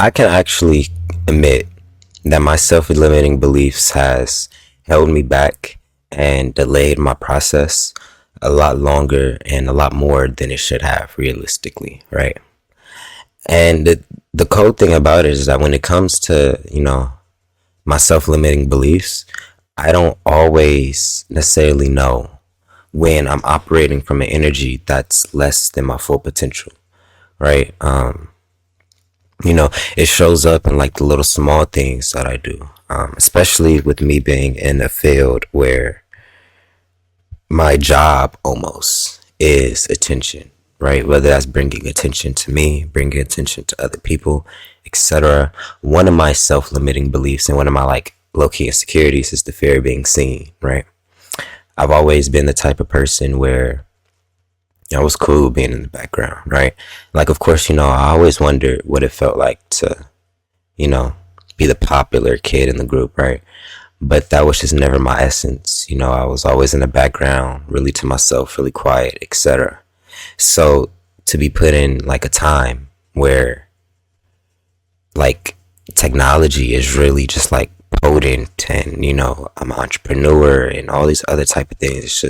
I can actually admit that my self-limiting beliefs has held me back and delayed my process a lot longer and a lot more than it should have realistically, right? And the cool thing about it is that when it comes to, my self-limiting beliefs, I don't always necessarily know when I'm operating from an energy that's less than my full potential, right? It shows up in like the little small things that I do, especially with me being in a field where my job almost is attention, right? Whether that's bringing attention to me, bringing attention to other people, etc. One of my self-limiting beliefs and one of my like low-key insecurities is the fear of being seen, right? I've always been the type of person where I was cool being in the background, right? Like, of course, I always wondered what it felt like to, you know, be the popular kid in the group, right? But that was just never my essence. I was always in the background, really to myself, really quiet, etc. So to be put in like a time where like technology is really just like potent and, I'm an entrepreneur and all these other type of things,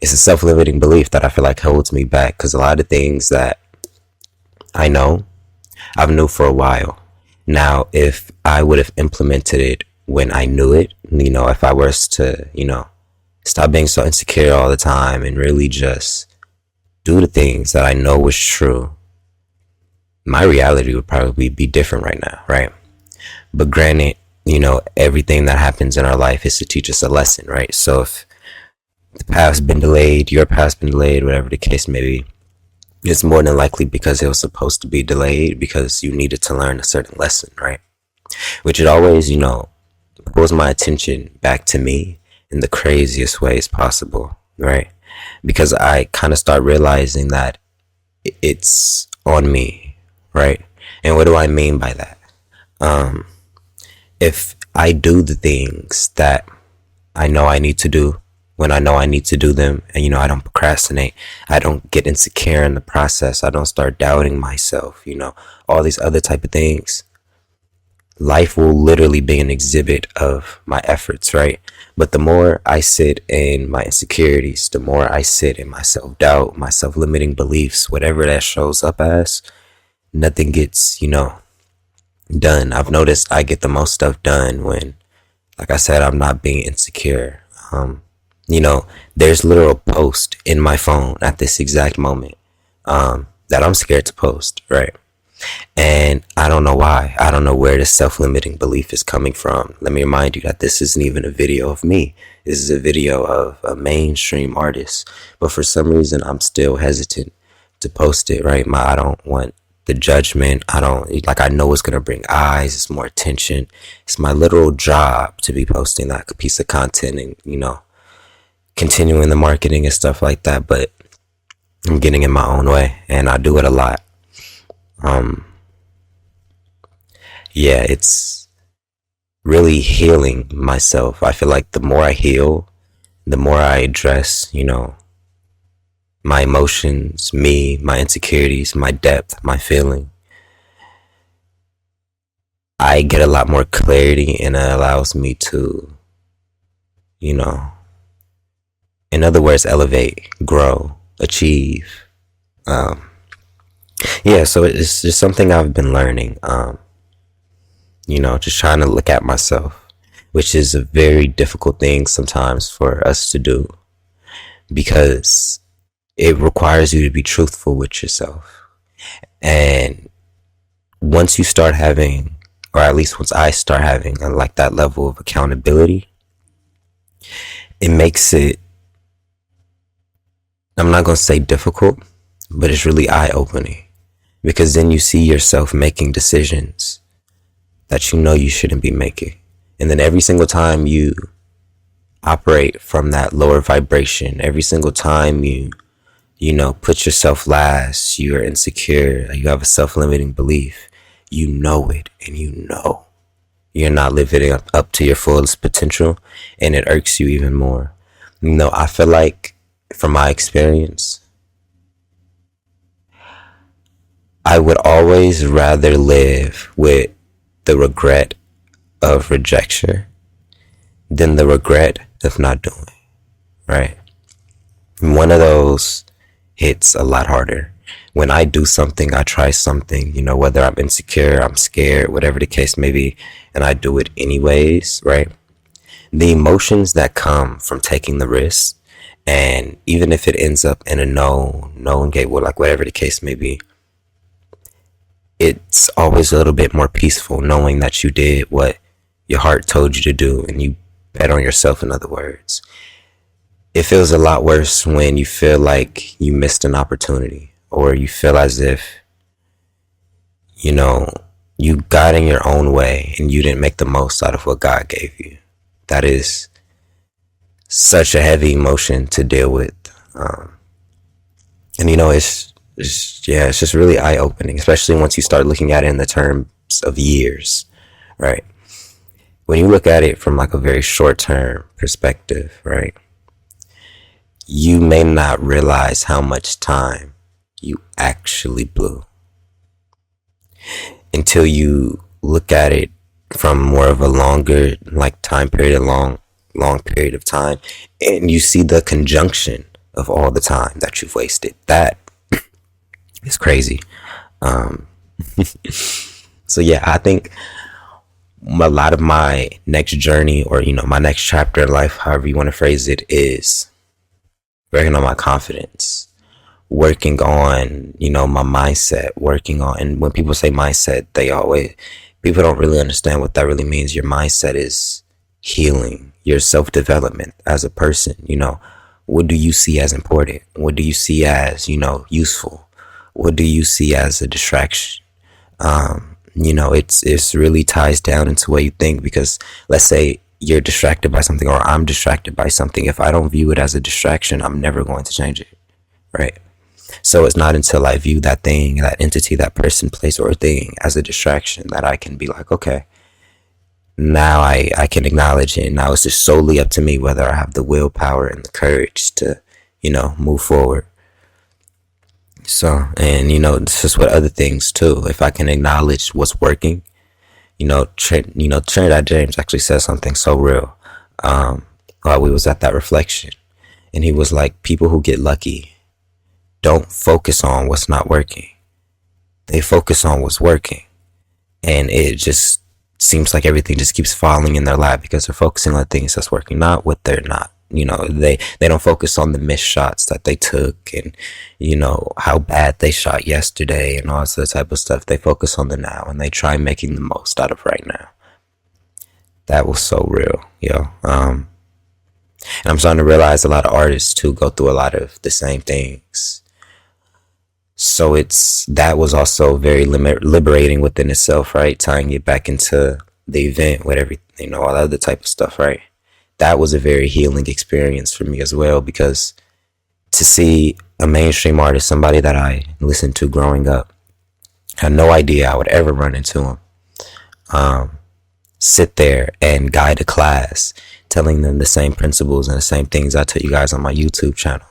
it's a self-limiting belief that I feel like holds me back because a lot of things that I know, I've knew for a while. Now, if I would have implemented it when I knew it, if I was to, stop being so insecure all the time and really just do the things that I know was true, my reality would probably be different right now, right? But granted, everything that happens in our life is to teach us a lesson, right? So if the path's been delayed, your path's been delayed, whatever the case may be, it's more than likely because it was supposed to be delayed because you needed to learn a certain lesson, right? Which it always, pulls my attention back to me in the craziest ways possible, right? Because I kind of start realizing that it's on me, right? And what do I mean by that? If I do the things that I know I need to do when I know I need to do them, and I don't procrastinate, I don't get insecure in the process, I don't start doubting myself, all these other type of things, life will literally be an exhibit of my efforts, right? But the more I sit in my insecurities, the more I sit in my self-doubt, my self-limiting beliefs, whatever that shows up as, nothing gets, done. I've noticed I get the most stuff done when, like I said, I'm not being insecure. There's literal post in my phone at this exact moment that I'm scared to post, right? And I don't know why. I don't know where this self-limiting belief is coming from. Let me remind you that this isn't even a video of me. This is a video of a mainstream artist. But for some reason, I'm still hesitant to post it, right? I don't want the judgment. I know it's going to bring eyes. It's more attention. It's my literal job to be posting that piece of content and, continuing the marketing and stuff like that. But I'm getting in my own way and I do it a lot. Yeah, it's really healing myself. I feel like the more I heal, the more I address, my emotions, me, my insecurities, my depth, my feeling, I get a lot more clarity and it allows me to, in other words, elevate, grow, achieve. Yeah, so it's just something I've been learning. Just trying to look at myself, which is a very difficult thing sometimes for us to do because it requires you to be truthful with yourself. And once you start having, or at least once I start having like that level of accountability, it makes it, I'm not going to say difficult, but it's really eye-opening because then you see yourself making decisions that you shouldn't be making. And then every single time you operate from that lower vibration, every single time you put yourself last, you're insecure, you have a self-limiting belief, it and you're not living up to your fullest potential and it irks you even more. I feel like from my experience, I would always rather live with the regret of rejection than the regret of not doing, right? One of those hits a lot harder. When I do something, I try something, whether I'm insecure, I'm scared, whatever the case may be, and I do it anyways, right? The emotions that come from taking the risk, and even if it ends up in a known gate, well, like whatever the case may be, it's always a little bit more peaceful knowing that you did what your heart told you to do and you bet on yourself, in other words. It feels a lot worse when you feel like you missed an opportunity, or you feel as if, you got in your own way and you didn't make the most out of what God gave you. That is such a heavy emotion to deal with. And it's just really eye-opening, especially once you start looking at it in the terms of years, right? When you look at it from like a very short-term perspective, right, you may not realize how much time you actually blew until you look at it from more of a longer time period, a long period of time, and you see the conjunction of all the time that you've wasted. That is crazy. So yeah, I think a lot of my next journey, or my next chapter in life, however you want to phrase it, is working on my confidence, working on my mindset, working on, and when people say mindset, people don't really understand what that really means. Your mindset is healing, your self-development as a person. What do you see as important? What do you see as useful? What do you see as a distraction? It's really ties down into what you think, because let's say you're distracted by something, or I'm distracted by something. If I don't view it as a distraction, I'm never going to change it, right? So it's not until I view that thing, that entity, that person, place, or thing as a distraction that I can be like, okay, now I can acknowledge it. Now it's just solely up to me whether I have the willpower and the courage to, move forward. So, and this is what other things too. If I can acknowledge what's working, Trinidad James actually said something so real while we was at that reflection, and he was like, people who get lucky don't focus on what's not working. They focus on what's working, and it just seems like everything just keeps falling in their lap because they're focusing on things that's working, not what they're not. They don't focus on the missed shots that they took, and how bad they shot yesterday and all that type of stuff. They focus on the now, and they try making the most out of right now. That was so real, and I'm starting to realize a lot of artists too go through a lot of the same things. So that was also very liberating within itself, right? Tying it back into the event with everything, all that other type of stuff, right? That was a very healing experience for me as well, because to see a mainstream artist, somebody that I listened to growing up, had no idea I would ever run into him, sit there and guide a class, telling them the same principles and the same things I tell you guys on my YouTube channel,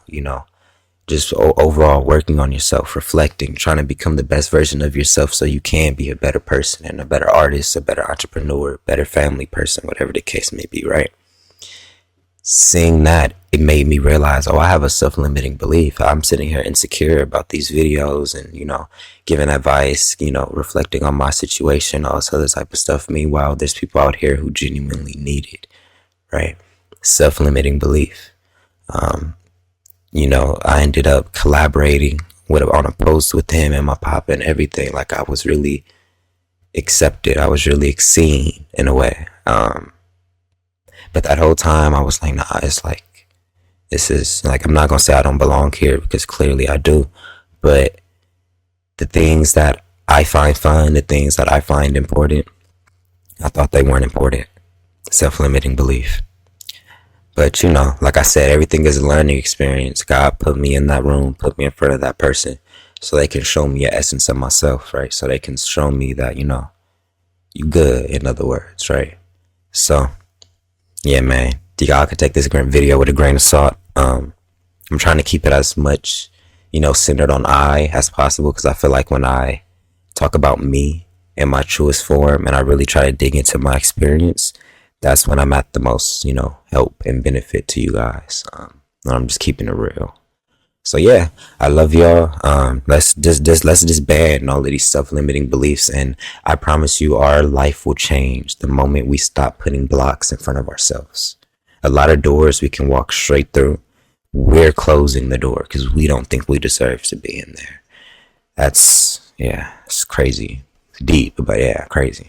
just overall working on yourself, reflecting, trying to become the best version of yourself so you can be a better person and a better artist, a better entrepreneur, better family person, whatever the case may be, right? Seeing that, it made me realize, I have a self-limiting belief. I'm sitting here insecure about these videos and, giving advice, reflecting on my situation, all this other type of stuff. Meanwhile, there's people out here who genuinely need it, right? Self-limiting belief. I ended up collaborating on a post with him and my papa and everything. Like, I was really accepted. I was really seen in a way. But that whole time I was like, nah, it's like, this is like, I'm not going to say I don't belong here, because clearly I do. But the things that I find fun, the things that I find important, I thought they weren't important. Self-limiting belief. But like I said, everything is a learning experience. God put me in that room, put me in front of that person, so they can show me an essence of myself, right? So they can show me that, you good, in other words, right? So, yeah, man, y'all can take this video with a grain of salt. I'm trying to keep it as much, centered on I as possible, because I feel like when I talk about me in my truest form, and I really try to dig into my experience, that's when I'm at the most, help and benefit to you guys. I'm just keeping it real. So yeah, I love y'all. Let's disband all of these self-limiting beliefs, and I promise you, our life will change the moment we stop putting blocks in front of ourselves. A lot of doors we can walk straight through, we're closing the door because we don't think we deserve to be in there. That's, yeah, it's crazy, deep, but yeah, crazy.